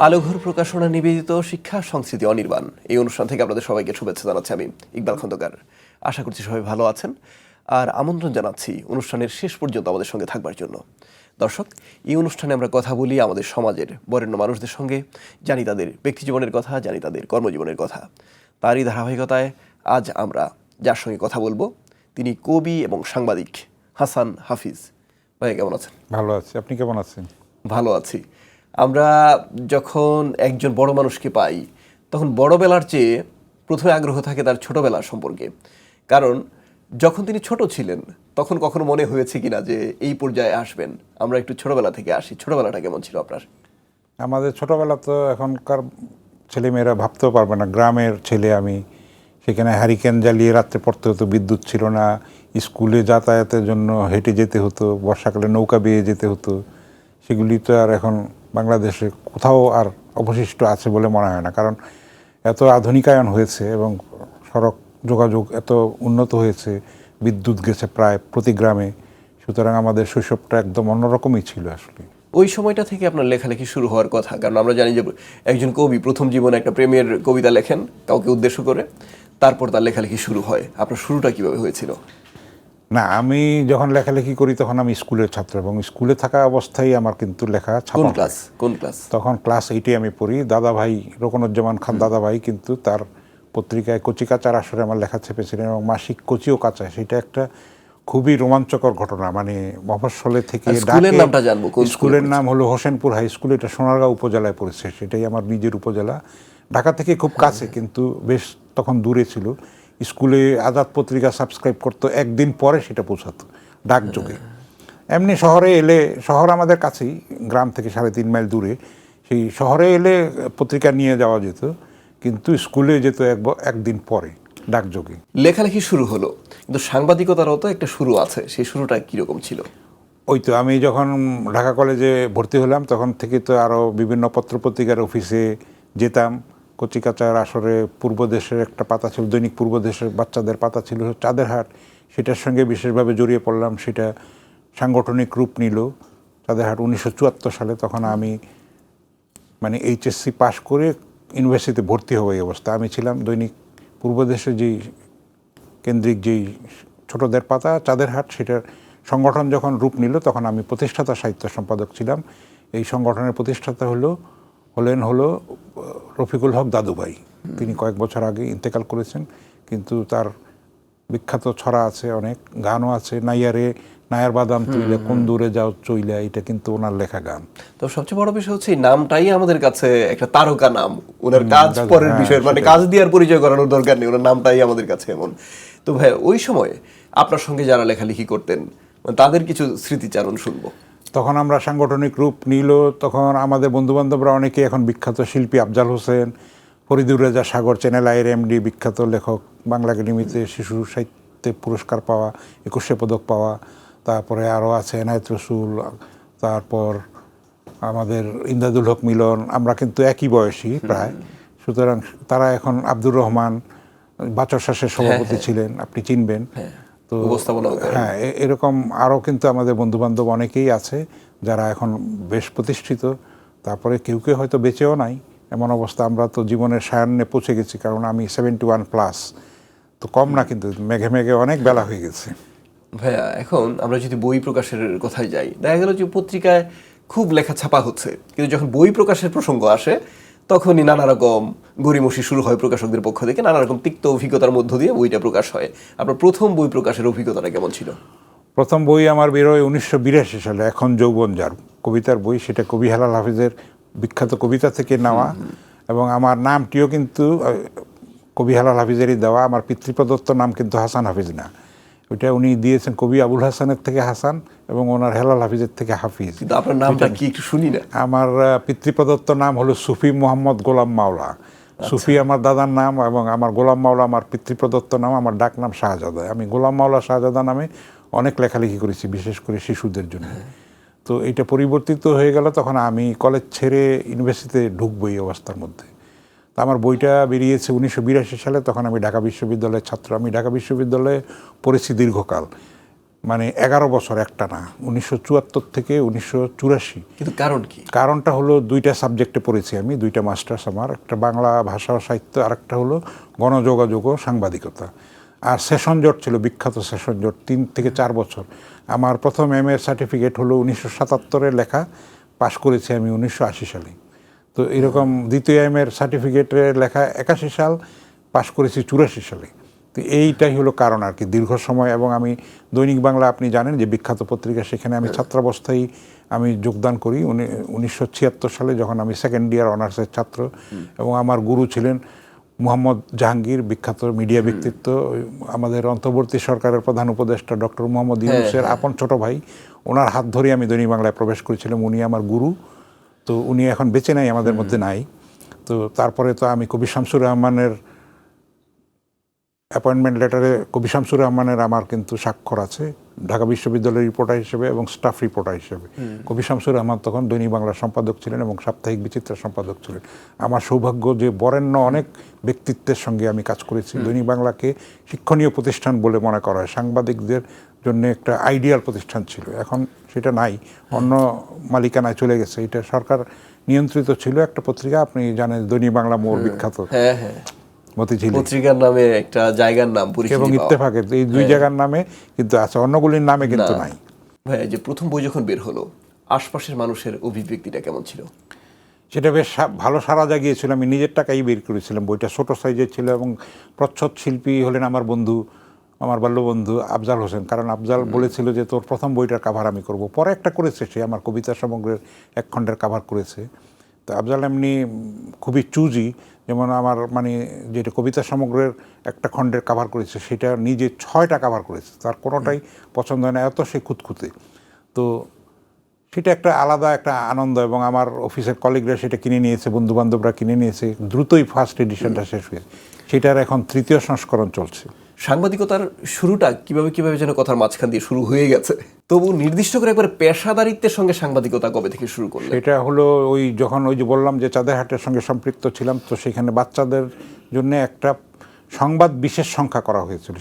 আলোঘর প্রকাশনা নিবেদিত শিক্ষা সংস্কৃতি অনির্বাণ এই অনুষ্ঠান থেকে আপনাদের সবাইকে শুভেচ্ছা জানাচ্ছি আমি ইকবাল খন্দকার। আশা করছি সবাই ভালো আছেন আর আমন্ত্রণ জানাচ্ছি অনুষ্ঠানের শেষ পর্যন্ত আমাদের সঙ্গে থাকবার জন্য। দর্শক, এই অনুষ্ঠানে আমরা কথা বলি আমাদের সমাজের বরেণ্য মানুষদের সঙ্গে, জানি তাদের ব্যক্তিজীবনের কথা, জানি তাদের কর্মজীবনের কথা। তারই ধারাবাহিকতায় আজ আমরা যার সঙ্গে কথা বলবো তিনি কবি এবং সাংবাদিক হাসান হাফিজ। ভাই কেমন আছেন? ভালো আছি, আপনি কেমন আছেন? ভালো আছি। আমরা যখন একজন বড় মানুষকে পাই তখন বড়বেলার চেয়ে প্রথমে আগ্রহ থাকে তার ছোটবেলার সম্পর্কে। কারণ যখন তিনি ছোট ছিলেন তখন কখনো মনে হয়েছে কিনা যে এই পর্যায়ে আসবেন? আমরা একটু ছোটবেলা থেকে আসি। ছোটবেলাটা কেমন ছিল আপনার? আমাদের ছোটবেলা তো এখনকার ছেলেমেয়েরা ভাবতেও পারবে না। গ্রামের ছেলে আমি, সেখানে হ্যারিকেন জ্বালিয়ে রাত্রে পড়তে হতো, বিদ্যুৎ ছিল না, স্কুলে যাতায়াতের জন্য হেঁটে যেতে হতো, বর্ষাকালে নৌকা বেয়ে যেতে হতো। সেগুলি তো আর এখন বাংলাদেশে কোথাও আর অবশিষ্ট আছে বলে মনে হয় না। কারণ এত আধুনিকায়ন হয়েছে এবং সড়ক যোগাযোগ এত উন্নত হয়েছে, বিদ্যুৎ গেছে প্রায় প্রতি গ্রামে। সুতরাং আমাদের শৈশবটা একদম অন্যরকমই ছিল আসলে। ওই সময়টা থেকে আপনার লেখালেখি শুরু হওয়ার কথা, কারণ আমরা জানি যে একজন কবি প্রথম জীবনে একটা প্রেমের কবিতা লেখেন কাউকে উদ্দেশ্য করে, তারপর তার লেখালেখি শুরু হয়। আপনার শুরুটা কিভাবে হয়েছিল? না, আমি যখন লেখালেখি করি তখন আমি স্কুলের ছাত্র এবং স্কুলে থাকা অবস্থায় আমার কিন্তু লেখা ছাপা হয়। কোন ক্লাস? তখন ক্লাস 8-এ আমি পড়ি। দাদাভাই রোকনুজ্জামান খান দাদাভাই কিন্তু তার পত্রিকায় কচি কাচার আসরে আমার লেখা ছেপেছিলেন এবং মাসিক কচি ও কাঁচা। সেটা একটা খুবই রোমাঞ্চকর ঘটনা। মানে মফস্বলে থেকে স্কুলের নামটা জানবো। স্কুলের নাম হলো হোসেনপুর হাই স্কুল। এটা সোনারগাঁও উপজেলায় পড়েছে, সেটাই আমার নিজের উপজেলা। ঢাকা থেকে খুব কাছে কিন্তু বেশ তখন দূরে ছিল। স্কুলে আজাদ পত্রিকা সাবস্ক্রাইব করতো, একদিন পরে সেটা পৌঁছাতো ডাকযোগে। এমনি শহরে এলে, শহর আমাদের কাছেই, গ্রাম থেকে 3.5 মাইল দূরে, সেই শহরে এলে পত্রিকা নিয়ে যাওয়া যেত, কিন্তু স্কুলে যেত একদিন পরে ডাকযোগে। লেখালেখি শুরু হলো, কিন্তু সাংবাদিকতারও তো একটা শুরু আছে। সেই শুরুটা কিরকম ছিল? ওই তো আমি যখন ঢাকা কলেজে ভর্তি হলাম তখন থেকে তো আরও বিভিন্ন পত্রপত্রিকার অফিসে যেতাম। কচিকাচার আসরে পূর্বদেশের একটা পাতা ছিল, দৈনিক পূর্বদেশের বাচ্চাদের পাতা ছিল চাঁদের হাট, সেটার সঙ্গে বিশেষভাবে জড়িয়ে পড়লাম। সেটা সাংগঠনিক রূপ নিল চাঁদের হাট 1974 সালে। তখন আমি মানে এইচএসসি পাশ করে ইউনিভার্সিটিতে ভর্তি হবো এই অবস্থা। আমি ছিলাম দৈনিক পূর্বদেশের যেই কেন্দ্রিক যেই ছোটদের পাতা চাঁদের হাট, সেটার সংগঠন যখন রূপ নিল তখন আমি প্রতিষ্ঠাতা সাহিত্য সম্পাদক ছিলাম। এই সংগঠনের প্রতিষ্ঠাতা হলেন রফিকুল হক দাদুভাই। তিনি কয়েক বছর আগে ইন্তেকাল করেছেন, কিন্তু তার বিখ্যাত ছড়া আছে, অনেক গানও আছে। নায়ার বাদাম তুইলে কোন দূরে যাও চইলা, এটা কিন্তু ওনার লেখা গান। তো সবচেয়ে বড় বিষয় হচ্ছে এই নামটাই আমাদের কাছে একটা তারকা নাম। ওনার কাজ পরের বিষয়, মানে কাজ দেওয়ার পরিচয় করানোর দরকার নেই, ওনার নামটাই আমাদের কাছে এমন। তো ভাই, ওই সময় আপনার সঙ্গে যারা লেখালেখি করতেন তাদের কিছু স্মৃতিচারণ শুনবো। তখন আমরা সাংগঠনিক রূপ নিল, তখন আমাদের বন্ধুবান্ধবরা অনেকে এখন বিখ্যাত শিল্পী, আফজাল হোসেন, ফরিদুর রেজা সাগর, চ্যানেল আইয়ের এমডি, বিখ্যাত লেখক, বাংলা একাডেমিতে শিশু সাহিত্যে পুরস্কার পাওয়া, 21শে পদক পাওয়া। তারপরে আরও আছে এনায়েত রসুল, তারপর আমাদের ইমদাদুল হক মিলন। আমরা কিন্তু একই বয়সী প্রায়, সুতরাং তারা এখন, আব্দুর রহমান বাচর শাসের সভাপতি ছিলেন, আপনি চিনবেন। তো হ্যাঁ, এরকম আরও কিন্তু আমাদের বন্ধুবান্ধব অনেকেই আছে যারা এখন বেশ প্রতিষ্ঠিত। তারপরে কেউ কেউ হয়তো বেঁচেও নাই, এমন অবস্থা। আমরা তো জীবনের সায়ান্নে পৌঁছে গেছি, কারণ আমি 71+, তো কম না, কিন্তু মেঘে মেঘে অনেক বেলা হয়ে গেছে। ভাইয়া, এখন আমরা যদি বই প্রকাশের কথায় যাই, দেখা গেল যে পত্রিকায় খুব লেখা ছাপা হচ্ছে, কিন্তু যখন বই প্রকাশের প্রসঙ্গ আসে তখনই নানা রকম গড়িমসি শুরু হয় প্রকাশকদের পক্ষ থেকে। নানা রকম তিক্ত অভিজ্ঞতার মধ্য দিয়ে বইটা প্রকাশ হয়। আপনার প্রথম বই প্রকাশের অভিজ্ঞতাটা কেমন ছিল? প্রথম বই আমার বেরোয় 1982 সালে, এখন যৌবন যার, কবিতার বই। সেটা কবি হেলাল হাফিজের বিখ্যাত কবিতা থেকে নেওয়া, এবং আমার নামটিও কিন্তু কবি হেলাল হাফিজেরই দেওয়া। আমার পিতৃপ্রদত্ত নাম কিন্তু হাসান হাফিজ না, ওইটা উনি দিয়েছেন কবি আবুল হাসানের থেকে হাসান এবং ওনার হেলাল হাফিজের থেকে হাফিজ। কিন্তু আপনার নামটা কি একটু শুনি না। আমার পিতৃপ্রদত্ত নাম হলো সুফি মোহাম্মদ গোলাম মাওলা। সুফি আমার দাদার নাম এবং আমার গোলাম মাওলা আমার পিতৃপ্রদত্ত নাম। আমার ডাক নাম শাহজাদা। আমি গোলাম মাওলা শাহজাদা নামে অনেক লেখালেখি করেছি, বিশেষ করে শিশুদের জন্য। তো এটা পরিবর্তিত হয়ে গেল তখন আমি কলেজ ছেড়ে ইউনিভার্সিটিতে ঢুকবো এই অবস্থার মধ্যে। তো আমার বইটা বেরিয়েছে 1982 সালে, তখন আমি ঢাকা বিশ্ববিদ্যালয়ের ছাত্র। আমি ঢাকা বিশ্ববিদ্যালয়ে পড়েছি দীর্ঘকাল। মানে 11 বছর একটানা, 1974 থেকে 1984। কিন্তু কারণ কি? কারণটা হলো দুইটা সাবজেক্টে পড়েছি আমি, দুইটা মাস্টার্স আমার, একটা বাংলা ভাষা ও সাহিত্য, আর একটা হলো গণযোগাযোগ ও সাংবাদিকতা। আর সেশন জট ছিল, বিখ্যাত সেশন জট, 3 থেকে 4 বছর। আমার প্রথম MA সার্টিফিকেট হলো 1977 লেখা, পাশ করেছি আমি 1980 সালে। তো এরকম দ্বিতীয় MA সার্টিফিকেটে লেখা 81 সাল, পাশ করেছি 84 সালে। তো এইটাই হলো কারণ আর কি, দীর্ঘ সময়। এবং আমি দৈনিক বাংলা, আপনি জানেন যে বিখ্যাত পত্রিকা, সেখানে আমি ছাত্রাবস্থায় আমি যোগদান করি 1976 সালে, যখন আমি সেকেন্ড ইয়ার অনার্সের ছাত্র। এবং আমার গুরু ছিলেন মোহাম্মদ জাহাঙ্গীর, বিখ্যাত মিডিয়া ব্যক্তিত্ব, আমাদের অন্তর্বর্তী সরকারের প্রধান উপদেষ্টা ডক্টর মোহাম্মদ ইউনূসের আপন ছোট ভাই। ওনার হাত ধরে আমি দৈনিক বাংলায় প্রবেশ করেছিলাম, উনি আমার গুরু। তো উনি এখন বেঁচে নাই, আমাদের মধ্যে নাই। তো তারপরে তো আমি কবি শামসুর রহমানের অ্যাপয়েন্টমেন্ট লেটারে কবি শামসুর রহমানের আমার কিন্তু স্বাক্ষর আছে, ঢাকা বিশ্ববিদ্যালয়ের রিপোর্টার হিসেবে এবং স্টাফ রিপোর্টার হিসেবে। কবি শামসুর রহমান তখন দৈনিক বাংলার সম্পাদক ছিলেন এবং সাপ্তাহিক বিচিত্রার সম্পাদক ছিলেন। আমার সৌভাগ্য যে বরেণ্য অনেক ব্যক্তিত্বের সঙ্গে আমি কাজ করেছি। দৈনিক বাংলাকে শিক্ষণীয় প্রতিষ্ঠান বলে মনে করা হয়, সাংবাদিকদের জন্য একটা আইডিয়াল প্রতিষ্ঠান ছিল। এখন সেটা নাই, অন্য মালিকানায় চলে গেছে। এটা সরকার নিয়ন্ত্রিত ছিল একটা পত্রিকা, আপনি জানেন দৈনিক বাংলা মোড়, বিখ্যাত মতিঝিল পত্রিকার নামে একটা জায়গার নাম, এবং ইত্তেফাকের, এই দুই জায়গার নামে কিন্তু আছে, অন্যগুলির নামে কিন্তু নাই। ভাই, যে প্রথম বই যখন বের হলো, আশপাশের মানুষের অভিব্যক্তিটা কেমন ছিল? সেটা বেশ ভালো সাড়া জাগিয়েছিল। আমি নিজের টাকাই বের করেছিলাম, বইটা ছোট সাইজের ছিল এবং প্রচ্ছদ শিল্পী হলেন আমার বন্ধু, আমার বাল্যবন্ধু আফজাল হোসেন। কারণ আফজাল বলেছিল যে তোর প্রথম বইটার কাভার আমি করব। পরে একটা করেছে, সে আমার কবিতা সমগ্রের 1 খণ্ডের কাভার করেছে। তো আফজাল এমনি খুবই চুজি, যেমন আমার মানে যেটা কবিতা সমগ্রের একটা খণ্ডের কাভার করেছে, সেটা নিজে 6টা কাভার করেছে, তার কোনোটাই পছন্দ হয় না, এত সে খুঁতখুঁতে। তো সেটা একটা আলাদা একটা আনন্দ। এবং আমার অফিসের কলিগরা সেটা কিনে নিয়েছে, বন্ধুবান্ধবরা কিনে নিয়েছে, দ্রুতই ফার্স্ট এডিশনটা শেষ হয়েছে। সেটার এখন 3য় সংস্করণ চলছে। সাংবাদিকতার শুরুটা কিভাবে কিভাবে যেন কথার মাঝখান দিয়ে শুরু হয়ে গেছে, তবু নির্দিষ্ট করে একবার পেশাদারিত্বের সঙ্গে সাংবাদিকতা কবে থেকে শুরু করলেন? এটা হলো ওই যখন ওই যে বললাম যে চাঁদের হাটের সঙ্গে সম্পৃক্ত ছিলাম, তো সেখানে বাচ্চাদের জন্য একটা সংবাদ বিশেষ সংখ্যা করা হয়েছিল।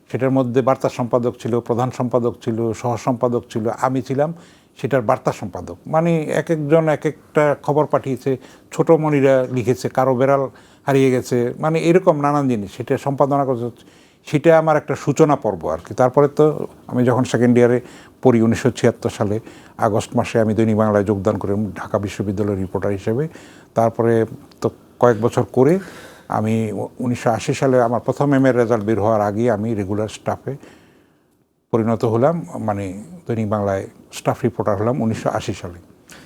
সেটার মধ্যে বার্তা সম্পাদক ছিল, প্রধান সম্পাদক ছিল, সহ সম্পাদক ছিল, আমি ছিলাম সেটার বার্তা সম্পাদক। মানে এক একজন এক একটা খবর পাঠিয়েছে, ছোট মনিরা লিখেছে, কারো বেড়াল হারিয়ে গেছে, মানে এরকম নানান জিনিস সেটা সম্পাদনা করছে। সেটা আমার একটা সূচনা পর্ব আর কি। তারপরে তো আমি যখন সেকেন্ড ইয়ারে পড়ি 1976 সালে আগস্ট মাসে আমি দৈনিক বাংলায় যোগদান করি ঢাকা বিশ্ববিদ্যালয়ের রিপোর্টার হিসেবে। তারপরে তো কয়েক বছর করে আমি 1980 সালে আমার প্রথম MA রেজাল্ট বের হওয়ার আগেই আমি রেগুলার স্টাফে পরিণত হলাম, মানে দৈনিক বাংলায় স্টাফ রিপোর্টার হলাম 1980 সালে।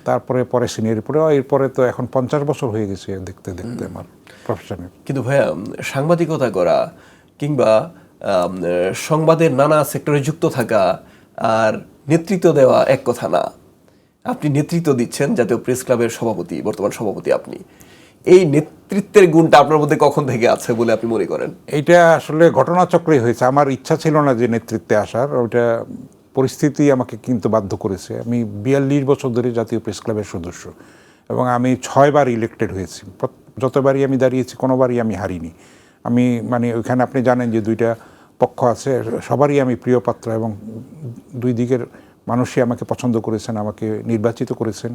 তারপরে সিনিয়র রিপোর্টার, এরপরে তো এখন 50 বছর হয়ে গেছে দেখতে দেখতে আমার প্রফেশনের। কিন্তু ভাইয়া, সাংবাদিকতা করা কিংবা সংবাদের নানা সেক্টরে যুক্ত থাকা আর নেতৃত্ব দেওয়া এক কথা না। আপনি নেতৃত্ব দিচ্ছেন জাতীয় প্রেস ক্লাবের সভাপতি, বর্তমান সভাপতি আপনি। এই নেতৃত্বের গুণটা আপনার মধ্যে কখন থেকে আছে বলে আপনি মনে করেন? এইটা আসলে ঘটনাচক্রেই হয়েছে। আমার ইচ্ছা ছিল না যে নেতৃত্বে আসার, ওইটা পরিস্থিতি আমাকে কিন্তু বাধ্য করেছে। আমি 42 বছর ধরে জাতীয় প্রেস ক্লাবের সদস্য এবং আমি 6 বার ইলেক্টেড হয়েছি। যতবারই আমি দাঁড়িয়েছি কোনোবারই আমি হারিনি। আমি মানে ওইখানে আপনি জানেন যে 2টা পক্ষ আছে, সবারই আমি প্রিয় পাত্র এবং 2 দিকের মানুষই আমাকে পছন্দ করেছেন, আমাকে নির্বাচিত করেছেন।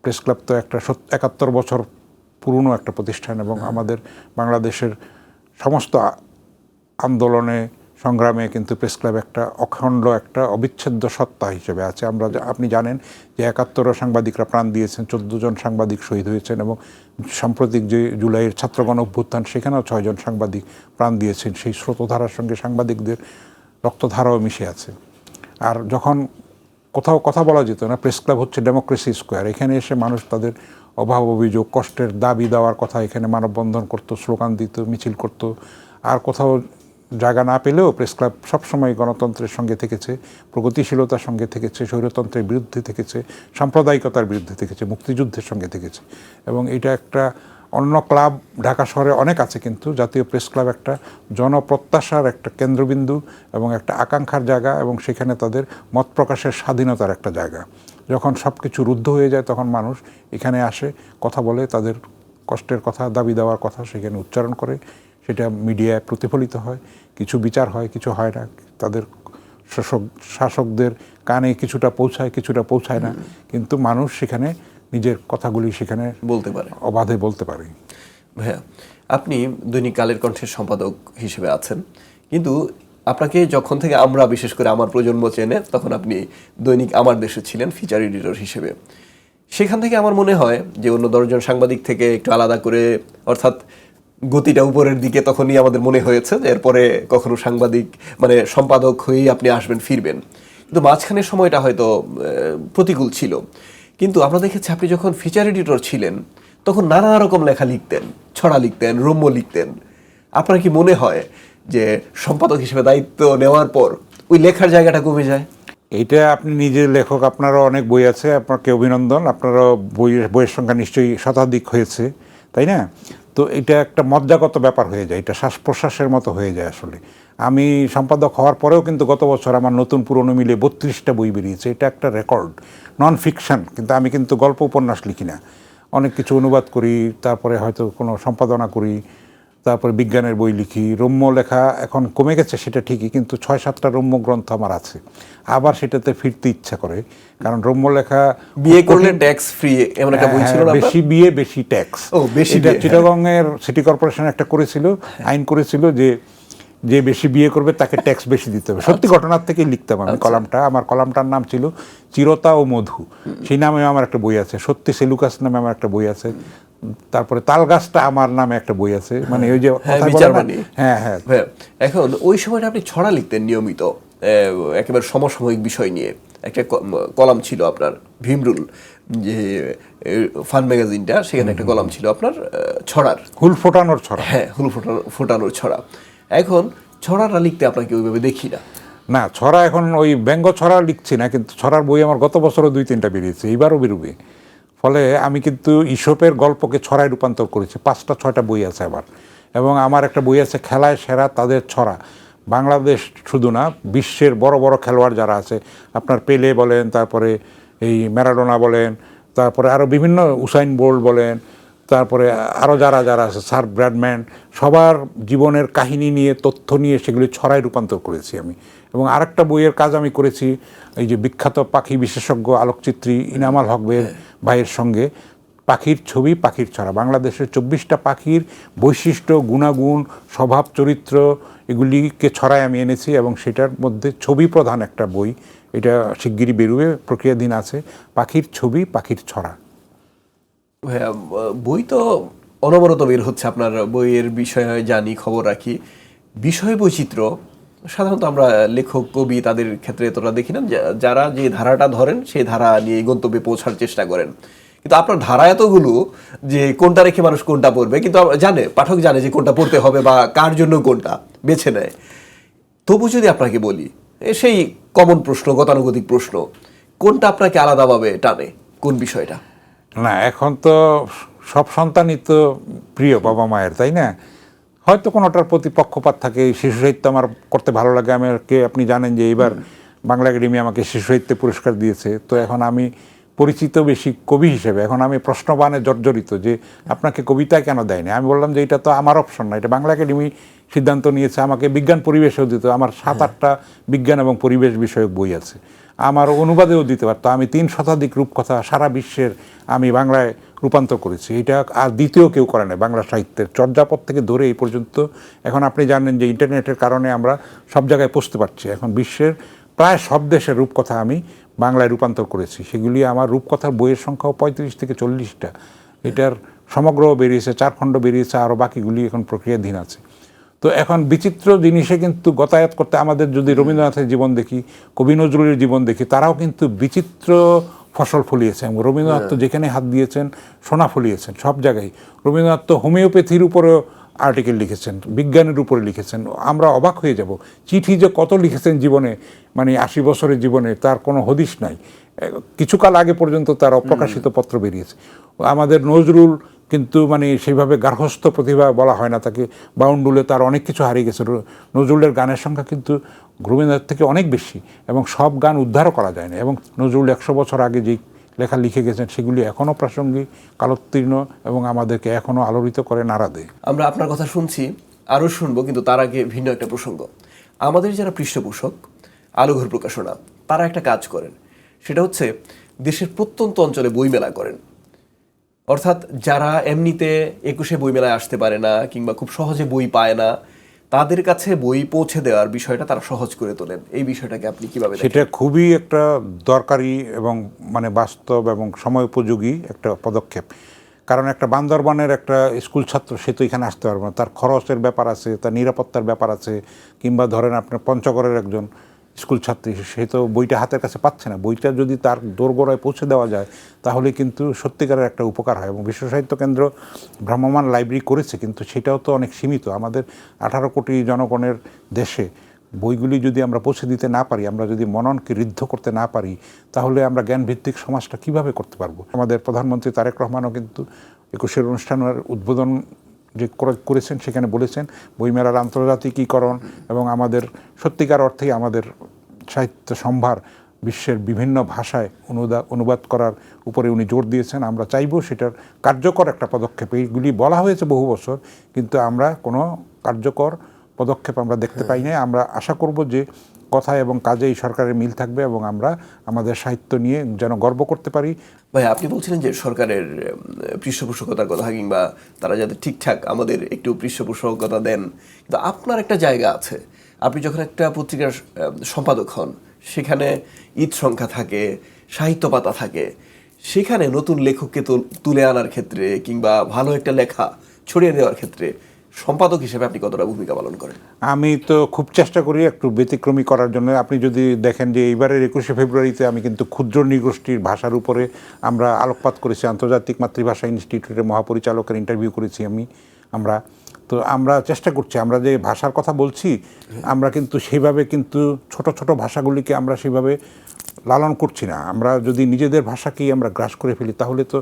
প্রেস ক্লাব তো একটা 71 বছর পুরনো একটা প্রতিষ্ঠান এবং আমাদের বাংলাদেশের সমস্ত আন্দোলনে সংগ্রামে কিন্তু প্রেস ক্লাব একটা অখণ্ড একটা অবিচ্ছেদ্য সত্তা হিসেবে আছে। আপনি জানেন যে 71 সাংবাদিকরা প্রাণ দিয়েছেন, 14 জন সাংবাদিক শহীদ হয়েছেন এবং সাম্প্রতিক যে জুলাইয়ের ছাত্রগণ অভ্যুত্থান, সেখানেও 6 জন সাংবাদিক প্রাণ দিয়েছেন। সেই স্রোতধারার সঙ্গে সাংবাদিকদের রক্তধারাও মিশে আছে। আর যখন কোথাও কথা বলা যেত না, প্রেস ক্লাব হচ্ছে ডেমোক্রেসি স্কোয়ার। এখানে এসে মানুষ তাদের অভাব অভিযোগ কষ্টের দাবি দেওয়ার কথা এখানে মানববন্ধন করত, স্লোগান দিত, মিছিল করত। আর কোথাও জায়গা না পেলেও প্রেস ক্লাব সবসময় গণতন্ত্রের সঙ্গে থেকেছে, প্রগতিশীলতার সঙ্গে থেকেছে, স্বৈরতন্ত্রের বিরুদ্ধে থেকেছে, সাম্প্রদায়িকতার বিরুদ্ধে থেকেছে, মুক্তিযুদ্ধের সঙ্গে থেকেছে। এবং এটা একটা অন্য ক্লাব ঢাকা শহরে অনেক আছে, কিন্তু জাতীয় প্রেস ক্লাব একটা জনপ্রত্যাশার একটা কেন্দ্রবিন্দু এবং একটা আকাঙ্ক্ষার জায়গা এবং সেখানে তাদের মত প্রকাশের স্বাধীনতার একটা জায়গা। যখন সব কিছু রুদ্ধ হয়ে যায় তখন মানুষ এখানে আসে, কথা বলে, তাদের কষ্টের কথা, দাবি দেওয়ার কথা সেখানে উচ্চারণ করে, সেটা মিডিয়ায় প্রতিফলিত হয়, কিছু বিচার হয়, কিছু হয় না, তাদের শাসকদের কানে কিছুটা পৌঁছায় না, কিন্তু মানুষ সেখানে নিজের কথাগুলি সেখানে বলতে পারে, অবাধে বলতে পারে। ভাইয়া, আপনি দৈনিক কালের কণ্ঠের সম্পাদক হিসেবে আছেন, কিন্তু আপনাকে যখন থেকে আমরা, বিশেষ করে আমার প্রজন্ম চেনে, তখন আপনি দৈনিক আমার দেশে ছিলেন ফিচার এডিটর হিসেবে। সেখান থেকে আমার মনে হয় যে অন্য 10 জন সাংবাদিক থেকে একটু আলাদা করে, অর্থাৎ গতিটা উপরের দিকে তখনই আমাদের মনে হয়েছে যে এরপরে কখনো সাংবাদিক মানে সম্পাদক হয়েই আপনি আসবেন ফিরবেন, কিন্তু মাঝখানের সময়টা হয়তো প্রতিকূল ছিল। কিন্তু আমরা দেখেছি আপনি যখন ফিচার এডিটর ছিলেন তখন নানা রকম লেখা লিখতেন, ছড়া লিখতেন, রম্য লিখতেন। আপনার কি মনে হয় যে সম্পাদক হিসেবে দায়িত্ব নেওয়ার পর ওই লেখার জায়গাটা কমে যায়? এইটা আপনি নিজের লেখক, আপনারও অনেক বই আছে, আপনাকে অভিনন্দন, আপনারও বইয়ের সংখ্যা নিশ্চয়ই শতাধিক হয়েছে, তাই না? তো এটা একটা মজ্জাগত ব্যাপার হয়ে যায়, এটা শ্বাস প্রশ্বাসের মতো হয়ে যায় আসলে। আমি সম্পাদক হওয়ার পরেও কিন্তু গত বছর আমার নতুন পুরনো মিলে 32টা বই বেরিয়েছে, এটা একটা রেকর্ড। নন ফিকশন, কিন্তু আমি কিন্তু গল্প উপন্যাস লিখি না, অনেক কিছু অনুবাদ করি, তারপরে হয়তো কোনো সম্পাদনা করি, তারপরে বিজ্ঞানের বই লিখি। রম্য লেখা এখন কমে গেছে সেটা ঠিকই, কিন্তু 6-7টা রম্য গ্রন্থ আমার আছে, আবার সেটাতে ফিরতে ইচ্ছা করে, কারণ রম্য লেখা বিয়ে করলে ট্যাক্স ফ্রি এমন একটা বই ছিল না? বেশি বিয়ে বেশি ট্যাক্স, ও বেশি, এটা চিটাগংয়ের সিটি কর্পোরেশন একটা করেছিল, আইন করেছিল যে যে বেশি বিয়ে করবে তাকে ট্যাক্স বেশি দিতে হবে। সত্যি ঘটনার থেকেই লিখতাম আমি কলামটা, আমার কলামটার নাম ছিল চিরতা ও মধু, সেই নামে আমার একটা বই আছে। সত্যি সেলুকাস নামে আমার একটা বই আছে। তারপরে তালগাছটা আমার নামে একটা বই আছে, মানে ওই যে হ্যাঁ হ্যাঁ। এখন ওই সময়টা আপনি ছড়া লিখতেন নিয়মিত, একেবারে সমসাময়িক বিষয় নিয়ে। একটা কলাম ছিল আপনার ভীমরুল, যে ফান ম্যাগাজিনটা, সেখানে একটা কলাম ছিল আপনার ছড়ার, হুল ফোটানোর ছড়া। হ্যাঁ, হুল ফোটানোর ছড়া। এখন ছড়াটা লিখতে আপনাকে ওইভাবে দেখি না। না, ছড়া এখন ওই ব্যঙ্গ ছড়া লিখছি না, কিন্তু ছড়ার বই আমার গত বছরও 2-3টা বেরিয়েছে, এবারও বেরোবে। ফলে আমি কিন্তু ঈশপের গল্পকে ছড়ায় রূপান্তর করেছি, 5টা-6টা বই আছে আবার। এবং আমার একটা বই আছে খেলায় সেরা তাদের ছড়া। বাংলাদেশ শুধু না, বিশ্বের বড় বড় খেলোয়াড় যারা আছে, আপনার পেলে বলেন, তারপরে এই ম্যারাডোনা বলেন, তারপরে আরও বিভিন্ন উসাইন বোল্ট বলেন, তারপরে আরও যারা যারা আছে, স্যার ব্র্যাডম্যান, সবার জীবনের কাহিনী নিয়ে, তথ্য নিয়ে সেগুলি ছড়ায় রূপান্তর করেছি আমি। এবং আরেকটা বইয়ের কাজ আমি করেছি এই যে বিখ্যাত পাখি বিশেষজ্ঞ আলোকচিত্রী ইনামাল হক ভাইয়ের সঙ্গে, পাখির ছবি পাখির ছড়া। বাংলাদেশের 24টা পাখির বৈশিষ্ট্য, গুণাগুণ, স্বভাব, চরিত্র, এগুলিকে ছড়ায় আমি এনেছি, এবং সেটার মধ্যে ছবি প্রধান একটা বই, এটা শিগগিরই বেরোবে, প্রক্রিয়াধীন আছে, পাখির ছবি পাখির ছড়া। বই তো অনবরত বের হচ্ছে, আপনার বইয়ের বিষয়ে জানি, খবর রাখি। বিষয় বৈচিত্র্য সাধারণত আমরা লেখক কবি তাদের ক্ষেত্রে এতটা দেখি না, যারা যে ধারাটা ধরেন সেই ধারা নিয়ে গন্তব্যে পৌঁছার চেষ্টা করেন। কিন্তু আপনার ধারা এতগুলো যে কোনটা রেখে মানুষ কোনটা পড়বে, কিন্তু জানে, পাঠক জানে যে কোনটা পড়তে হবে বা কার জন্য কোনটা বেছে নেয়। তবু যদি আপনাকে বলি, সেই কমন প্রশ্ন, গতানুগতিক প্রশ্ন, কোনটা আপনাকে আলাদাভাবে টানে, কোন বিষয়টা? না, এখন তো সব সন্তানই তো প্রিয় বাবা মায়ের, তাই না? হয়তো কোনোটার প্রতি পক্ষপাত থাকে। শিশু সাহিত্য আমার করতে ভালো লাগে। আপনি জানেন যে এইবার বাংলা একাডেমি আমাকে শিশু সাহিত্যে পুরস্কার দিয়েছে। তো এখন আমি পরিচিত বেশি কবি হিসেবে, এখন আমি প্রশ্নবাণে জর্জরিত যে আপনাকে কবিতায় কেন দেয়নি। আমি বললাম যে এটা তো আমার অপশন না, এটা বাংলা একাডেমি সিদ্ধান্ত নিয়েছে। আমাকে বিজ্ঞান পরিবেশেও দিত, আমার 7-8টা বিজ্ঞান এবং পরিবেশ বিষয়ক বই আছে, আমার অনুবাদেও দিতে পারতো। আমি 3 শতাধিক রূপকথা সারা বিশ্বের আমি বাংলায় রূপান্তর করেছি। এটা আর দ্বিতীয় কেউ করে না বাংলা সাহিত্যের চর্যাপদ থেকে ধরে এই পর্যন্ত। এখন আপনি জানেন যে ইন্টারনেটের কারণে আমরা সব জায়গায় পৌঁছতে পারছি। এখন বিশ্বের প্রায় সব দেশের রূপকথা আমি বাংলায় রূপান্তর করেছি। সেগুলি আমার রূপকথার বইয়ের সংখ্যাও 35 থেকে 40টা। এটার সমগ্রও বেরিয়েছে, 4 খণ্ড বেরিয়েছে, আরও বাকিগুলি এখন প্রক্রিয়াধীন আছে। তো এখন বিচিত্র জিনিসে কিন্তু গতায়াত করতে আমাদের, যদি রবীন্দ্রনাথের জীবন দেখি, কবি নজরুলের জীবন দেখি, তারাও কিন্তু বিচিত্র ফসল ফলিয়েছে। এবং রবীন্দ্রনাথ তো যেখানে হাত দিয়েছেন সোনা ফলিয়েছেন সব জায়গায়। রবীন্দ্রনাথ তো হোমিওপ্যাথির উপরেও আর্টিকেল লিখেছেন, বিজ্ঞানের উপরে লিখেছেন। আমরা অবাক হয়ে যাব, চিঠি যে কত লিখেছেন জীবনে, মানে 80 বছরের জীবনে তার কোনো হদিশ নাই। কিছুকাল আগে পর্যন্ত তার অপ্রকাশিত পত্র বেরিয়েছে। আমাদের নজরুল কিন্তু মানে সেইভাবে গার্হস্থ্য প্রতিভা বলা হয় না তাকে, বাউন্ডুলে তার অনেক কিছু হারিয়ে গেছে। নজরুলের গানের সংখ্যা কিন্তু রবীন্দ্রনাথ থেকে অনেক বেশি, এবং সব গান উদ্ধারও করা যায় না। এবং নজরুল 100 বছর আগে যেই লেখা লিখে গেছেন সেগুলি এখনও প্রাসঙ্গিক, কালোত্তীর্ণ, এবং আমাদেরকে এখনও আলোড়িত করে, নাড়া দেয়। আমরা আপনার কথা শুনছি, আরও শুনবো, কিন্তু তার আগে ভিন্ন একটা প্রসঙ্গ। আমাদের যারা পৃষ্ঠপোষক, আলোঘর প্রকাশনা, তারা একটা কাজ করেন, সেটা হচ্ছে দেশের প্রত্যন্ত অঞ্চলে বইমেলা করেন। অর্থাৎ যারা এমনিতে 21শে বইমেলায় আসতে পারে না কিংবা খুব সহজে বই পায় না, তাদের কাছে বই পৌঁছে দেওয়ার বিষয়টা তারা সহজ করে তোলেন। এই বিষয়টাকে আপনি কিভাবে দেখেন? সেটা খুবই একটা দরকারি এবং মানে বাস্তব এবং সময় উপযোগী একটা পদক্ষেপ। কারণ একটা বান্দরবানের একটা স্কুল ছাত্র সে তো এখানে আসতে পারবে না, তার খরচের ব্যাপার আছে, তার নিরাপত্তার ব্যাপার আছে, কিংবা ধরেন আপনার পঞ্চগড়ের একজন স্কুল ছাত্রী সে তো বইটা হাতের কাছে পাচ্ছে না। বইটা যদি তার দোরগোড়ায় পৌঁছে দেওয়া যায় তাহলে কিন্তু সত্যিকারের একটা উপকার হয়। এবং বিশ্ব সাহিত্য কেন্দ্র ভ্রাম্যমাণ লাইব্রেরি করেছে, কিন্তু সেটাও তো অনেক সীমিত। আমাদের 18 কোটি জনগণের দেশে বইগুলি যদি আমরা পৌঁছে দিতে না পারি, আমরা যদি মননকে ঋদ্ধ করতে না পারি, তাহলে আমরা জ্ঞানভিত্তিক সমাজটা কিভাবে করতে পারবো? আমাদের প্রধানমন্ত্রী তারেক রহমানও কিন্তু 21 অনুষ্ঠানের উদ্বোধন যে করেছেন সেখানে বলেছেন বইমেলার আন্তর্জাতিকীকরণ এবং আমাদের সত্যিকার অর্থেই আমাদের সাহিত্য সম্ভার বিশ্বের বিভিন্ন ভাষায় অনুবাদ করার উপরে উনি জোর দিয়েছেন। আমরা চাইব সেটার কার্যকর একটা পদক্ষেপ। এইগুলি বলা হয়েছে বহু বছর, কিন্তু আমরা কোনো কার্যকর পদক্ষেপ আমরা দেখতে পাই না। আমরা আশা করব যে কথা এবং কাজে এই সরকারের মিল থাকবে এবং আমরা আমাদের সাহিত্য নিয়ে যেন গর্ব করতে পারি। ভাই, আপনি বলছিলেন যে সরকারের পৃষ্ঠপোষকতার কথা, কিংবা তারা যাতে ঠিকঠাক আমাদের একটু পৃষ্ঠপোষকতা দেন, কিন্তু আপনার একটা জায়গা আছে। আপনি যখন একটা পত্রিকার সম্পাদক হন, সেখানে ঈদ সংখ্যা থাকে, সাহিত্য পাতা থাকে, সেখানে নতুন লেখককে তুলে আনার ক্ষেত্রে কিংবা ভালো একটা লেখা ছড়িয়ে দেওয়ার ক্ষেত্রে সম্পাদক হিসেবে আপনি কতটা ভূমিকা পালন করেন? আমি তো খুব চেষ্টা করি একটু ব্যতিক্রমী করার জন্য। আপনি যদি দেখেন যে এইবারের 21শে ফেব্রুয়ারিতে আমি কিন্তু ক্ষুদ্র নৃগোষ্ঠীর ভাষার উপরে আমরা আলোকপাত করেছি। আন্তর্জাতিক মাতৃভাষা ইনস্টিটিউটের মহাপরিচালকের ইন্টারভিউ করেছি আমরা চেষ্টা করছি, আমরা যে ভাষার কথা বলছি আমরা কিন্তু সেইভাবে কিন্তু ছোট ছোট ভাষাগুলিকে আমরা সেইভাবে লালন করছি না। আমরা যদি নিজেদের ভাষাকেই আমরা গ্রাস করে ফেলি তাহলে তো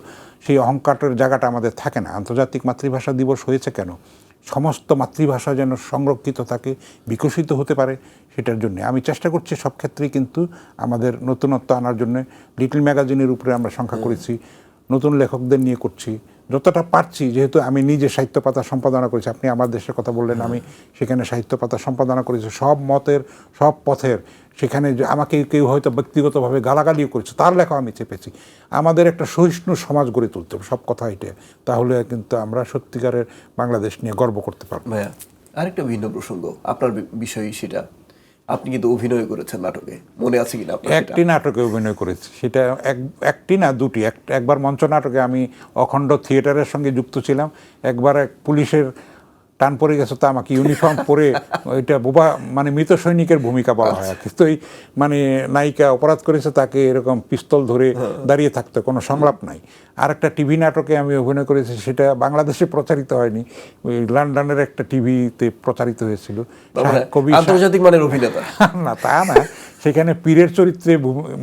সেই অহংকারের জায়গাটা আমাদের থাকে না। আন্তর্জাতিক মাতৃভাষা দিবস হয়েছে কেন? সমস্ত মাতৃভাষা যেন সংরক্ষিত থাকে, বিকশিত হতে পারে, সেটার জন্য আমি চেষ্টা করছি সব ক্ষেত্রেই কিন্তু আমাদের নতুনত্ব আনার জন্য। লিটল ম্যাগাজিনের উপরে আমরা সংখ্যা করেছি, নতুন লেখকদের নিয়ে করছি যতটা পারছি। যেহেতু আমি নিজে সাহিত্য পাতা সম্পাদনা করেছি, আপনি আমার দেশের কথা বললেন, আমি সেখানে সাহিত্য পাতা সম্পাদনা করেছি, সব মতের সব পথের। সেখানে আমাকে কেউ হয়তো ব্যক্তিগতভাবে গালাগালিও করেছে, তার লেখা আমি চেপেছি। আমাদের একটা সহিষ্ণু সমাজ গড়ে তুলতে হবে, সব কথা এটা। তাহলে কিন্তু আমরা সত্যিকারের বাংলাদেশ নিয়ে গর্ব করতে পারবো। ভাইয়া, আরেকটা ভিন্ন প্রসঙ্গ, আপনার বিষয় সেটা, আপনি কিন্তু অভিনয় করেছেন নাটকে, মনে আছে কিনা আপনার? একটি নাটকে অভিনয় করেছি, সেটা একটি না দুটি। একবার মঞ্চ নাটকে আমি অখণ্ড থিয়েটারের সঙ্গে যুক্ত ছিলাম। একবার এক পুলিশের টান পড়ে গেছে, তো আমাকে ইউনিফর্ম পরে ওইটা বোবা মানে মৃত সৈনিকের ভূমিকা বলা হয় আর কি। তো এই মানে নায়িকা অপরাধ করেছে, তাকে এরকম পিস্তল ধরে দাঁড়িয়ে থাকতে, কোনো সংলাপ নাই। আর একটা টিভি নাটকে আমি অভিনয় করেছি, সেটা বাংলাদেশে প্রচারিত হয়নি, ওই লন্ডনের একটা টিভিতে প্রচারিত হয়েছিল। কবি আন্তর্জাতিক মানের অভিনেতা না, তা না, সেখানে পীরের চরিত্রে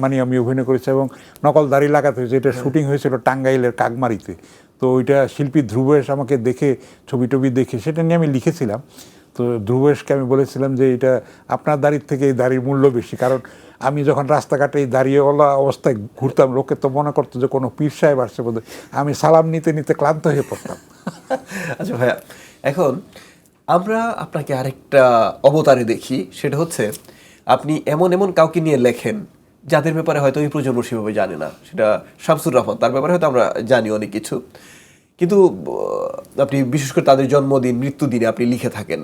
মানে আমি অভিনয় করেছি এবং নকল দাড়ি লাগাতে হয়েছে। এটা শুটিং হয়েছিল টাঙ্গাইলের কাকমারিতে। তো ওইটা শিল্পী ধ্রুবেশ আমাকে দেখে, ছবি টবি দেখে সেটা নিয়ে আমি লিখেছিলাম। তো ধ্রুবেশকে আমি বলেছিলাম যে এটা আপনার দাড়ির থেকে এই দাড়ির মূল্য বেশি, কারণ আমি যখন রাস্তাঘাটে এই দাঁড়িয়েওয়ালা অবস্থায় ঘুরতাম, লোকে তো মনে করতো যে কোনো পীর সাহেব আসছে বোধহয়। আমি সালাম নিতে নিতে ক্লান্ত হয়ে পড়তাম। আচ্ছা ভাইয়া, এখন আমরা আপনাকে আরেকটা অবতারে দেখি, সেটা হচ্ছে আপনি এমন এমন কাউকে নিয়ে লেখেন যাদের ব্যাপারে হয়তো এই প্রজন্ম সেভাবে জানে না। সেটা শামসুর রহমান, তার ব্যাপারে হয়তো আমরা জানি অনেক কিছু, কিন্তু আপনি বিশেষ করে তাদের জন্মদিন, মৃত্যুদিনে আপনি লিখে থাকেন।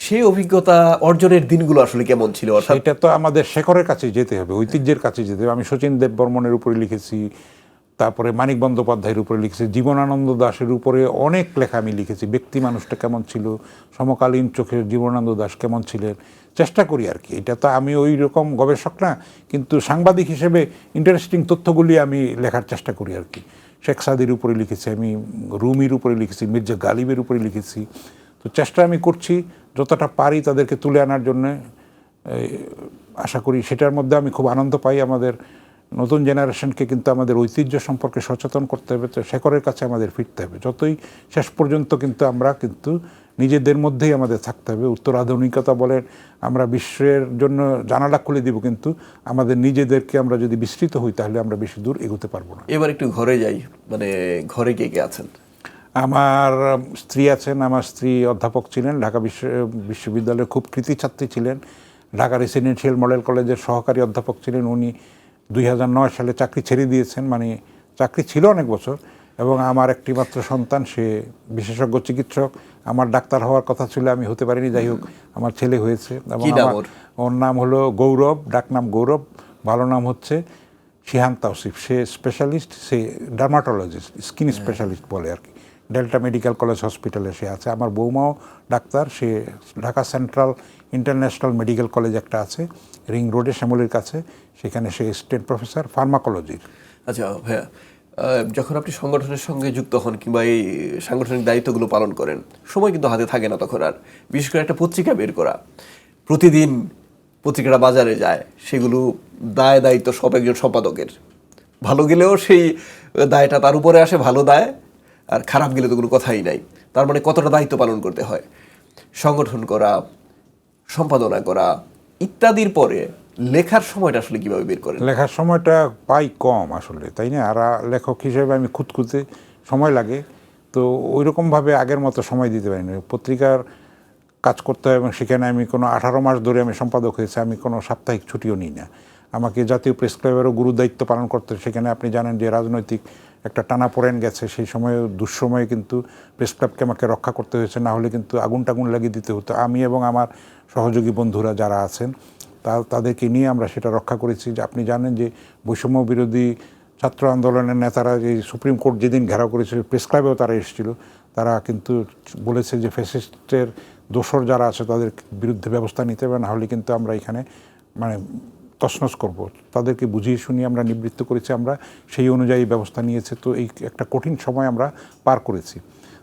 সেই অভিজ্ঞতা অর্জনের দিনগুলো আসলে কেমন ছিল? এটা তো আমাদের শেখরের কাছে যেতে হবে, ঐতিহ্যের কাছে যেতে হবে। আমি শচীন দেববর্মনের উপরে লিখেছি, তারপরে মানিক বন্দ্যোপাধ্যায়ের উপরে লিখেছি, জীবনানন্দ দাশের উপরে অনেক লেখা আমি লিখেছি। ব্যক্তি মানুষটা কেমন ছিল, সমকালীন চোখে জীবনানন্দ দাশ কেমন ছিলেন, চেষ্টা করি আর কি। এটা তো আমি ওই রকম গবেষক না, কিন্তু সাংবাদিক হিসেবে ইন্টারেস্টিং তথ্যগুলি আমি লেখার চেষ্টা করি আর কি। শেখ সাদির উপরে লিখেছি আমি, রুমির উপরে লিখেছি, মির্জা গালিবের উপরে লিখেছি। তো চেষ্টা আমি করছি যতটা পারি তাদেরকে তুলে আনার জন্য। আশা করি সেটার মধ্যে আমি খুব আনন্দ পাই। আমাদের নতুন জেনারেশনকে কিন্তু আমাদের ঐতিহ্য সম্পর্কে সচেতন করতে হবে, তো শেখরের কাছে আমাদের ফিরতে হবে। যতই শেষ পর্যন্ত কিন্তু আমরা কিন্তু নিজেদের মধ্যেই আমাদের থাকতে হবে। উত্তর আধুনিকতা বলেন, আমরা বিশ্বের জন্য জানালা খুলে দিব, কিন্তু আমাদের নিজেদেরকে আমরা যদি বিস্তৃত হই তাহলে আমরা বেশি দূর এগোতে পারবো না। এবার একটু ঘরে যাই, মানে ঘরে কে কে আছেন? আমার স্ত্রী আছেন। আমার স্ত্রী অধ্যাপক ছিলেন, ঢাকা বিশ্ববিদ্যালয়ের খুব কৃতি ছাত্রী ছিলেন। ঢাকা রেসিডেন্সিয়াল মডেল কলেজের সহকারী অধ্যাপক ছিলেন। উনি 2009 সালে চাকরি ছেড়ে দিয়েছেন, মানে চাকরি ছিল অনেক বছর। এবং আমার একটি মাত্র সন্তান, সে বিশেষজ্ঞ চিকিৎসক। আমার ডাক্তার হওয়ার কথা ছিল, আমি হতে পারিনি, যাই হোক আমার ছেলে হয়েছে। এবং ওর নাম হলো গৌরব, ডাকনাম গৌরব, ভালো নাম হচ্ছে শিহান তাওসিফ। সে স্পেশালিস্ট, সে ডার্মাটোলজিস্ট, স্কিন স্পেশালিস্ট বলে আর কি। ডেল্টা মেডিকেল কলেজ হসপিটালে সে আছে। আমার বৌমাও ডাক্তার, সে Dhaka central international medical college একটা আছে রিং রোডে শ্যামলীর কাছে, সেখানে সে অ্যাসিস্ট্যান্ট প্রফেসর ফার্মাকোলজির। আচ্ছা ভাইয়া, যখন আপনি সংগঠনের সঙ্গে যুক্ত হন কিংবা এই সাংগঠনিক দায়িত্বগুলো পালন করেন, সময় কিন্তু হাতে থাকে না তখন আর। বিশেষ করে একটা পত্রিকা বের করা, প্রতিদিন পত্রিকাটা বাজারে যায়, সেগুলো দায়িত্ব সব একজন সম্পাদকের। ভালো গেলেও সেই দায়টা তার উপরে আসে, ভালো দায়, আর খারাপ গেলে তো কোনো কথাই নাই। তার মানে কতটা দায়িত্ব পালন করতে হয়, সংগঠন করা, সম্পাদনা করা ইত্যাদির পরে লেখার সময়টা আসলে কিভাবে বের করেন? লেখার সময়টা পাই কম আসলে, তাই না? আর লেখক হিসেবে আমি খুঁতখুঁতে সময় লাগে, তো ওই রকমভাবে আগের মতো সময় দিতে পারি না। পত্রিকার কাজ করতে হয় এবং সেখানে আমি কোনো 18 মাস ধরে আমি সম্পাদক হয়েছে, আমি কোনো সাপ্তাহিক ছুটিও নিই না। আমাকে জাতীয় প্রেস ক্লাবেরও গুরু দায়িত্ব পালন করতে, সেখানে আপনি জানেন যে রাজনৈতিক একটা টানাপোড়েন গেছে, সেই সময়ে দুঃসময়ে কিন্তু প্রেস ক্লাবকে আমাকে রক্ষা করতে হয়েছে, না হলে কিন্তু আগুন টাগুন লাগিয়ে দিতে হতো। আমি এবং আমার সহযোগী বন্ধুরা যারা আছেন তাদেরকে নিয়ে আমরা সেটা রক্ষা করেছি। যে আপনি জানেন যে বৈষম্য বিরোধী ছাত্র আন্দোলনের নেতারা যে সুপ্রিম কোর্ট যেদিন ঘেরাও করেছিল, প্রেস ক্লাবেও তারা এসেছিল, তারা কিন্তু বলেছে যে ফ্যাসিস্টের দোসর যারা আছে তাদের বিরুদ্ধে ব্যবস্থা নিতে হবে, না হলে কিন্তু আমরা এখানে মানে তছনছ করব। তাদেরকে বুঝিয়ে শুনিয়ে আমরা নিবৃত্ত করেছি, আমরা সেই অনুযায়ী ব্যবস্থা নিয়েছে। তো এই একটা কঠিন সময় আমরা পার করেছি।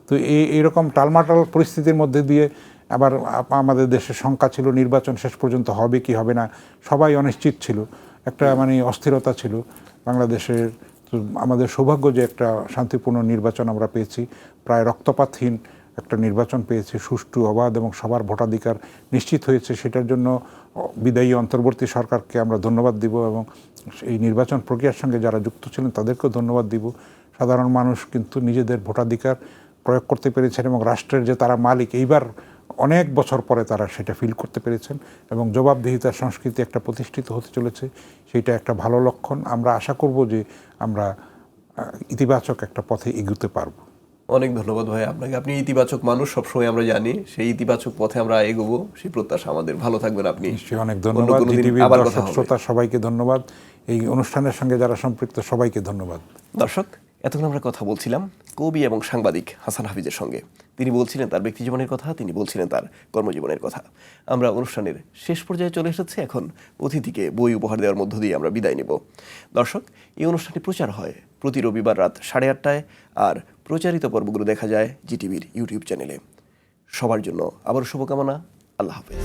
তো এইরকম টালমাটাল পরিস্থিতির মধ্যে দিয়ে আবার আমাদের দেশের শঙ্কা ছিল, নির্বাচন শেষ পর্যন্ত হবে কি হবে না, সবাই অনিশ্চিত ছিল, একটা মানে অস্থিরতা ছিল বাংলাদেশের। তো আমাদের সৌভাগ্য যে একটা শান্তিপূর্ণ নির্বাচন আমরা পেয়েছি, প্রায় রক্তপাতহীন একটা নির্বাচন পেয়েছি, সুষ্ঠু, অবাধ এবং সবার ভোটাধিকার নিশ্চিত হয়েছে। সেটার জন্য বিদায়ী অন্তর্বর্তী সরকারকে আমরা ধন্যবাদ দিব এবং এই নির্বাচন প্রক্রিয়ার সঙ্গে যারা যুক্ত ছিলেন তাদেরকেও ধন্যবাদ দিব। সাধারণ মানুষ কিন্তু নিজেদের ভোটাধিকার প্রয়োগ করতে পেরেছেন এবং রাষ্ট্রের যে তারা মালিক, এইবার অনেক বছর পরে তারা সেটা ফিল করতে পেরেছেন এবং জবাবদিহিতার সংস্কৃতি একটা প্রতিষ্ঠিত হতে চলেছে। সেইটা একটা ভালো লক্ষণ। আমরা আশা করব যে আমরা ইতিবাচক একটা পথে এগোতে পারবো। অনেক ধন্যবাদ ভাই আপনাকে। আপনি ইতিবাচক মানুষ, সবসময় আমরা জানি। সেই ইতিবাচক পথে আমরা এগোবো, সেই প্রত্যাশা আমাদের। ভালো থাকবেন আপনি। নিশ্চয়ই, অনেক ধন্যবাদ। জিটিভির দর্শক শ্রোতা সবাইকে ধন্যবাদ, এই অনুষ্ঠানের সঙ্গে যারা সম্পৃক্ত সবাইকে ধন্যবাদ। দর্শক, এতক্ষণ আমরা কথা বলছিলাম কবি এবং সাংবাদিক হাসান হাফিজের সঙ্গে। তিনি বলছিলেন তার ব্যক্তি জীবনের কথা, তিনি বলছিলেন তার কর্মজীবনের কথা। আমরা অনুষ্ঠানের শেষ পর্যায়ে চলে এসেছি। এখন অতিথিকে বই উপহার দেওয়ার মধ্য দিয়ে আমরা বিদায় নেব। দর্শক, এই অনুষ্ঠানটি প্রচার হয় প্রতি রবিবার রাত 8:30টায়, আর প্রচারিত পর্বগুলো দেখা যায় জিটিভির ইউটিউব চ্যানেলে। সবার জন্য আবারও শুভকামনা। আল্লাহ হাফেজ।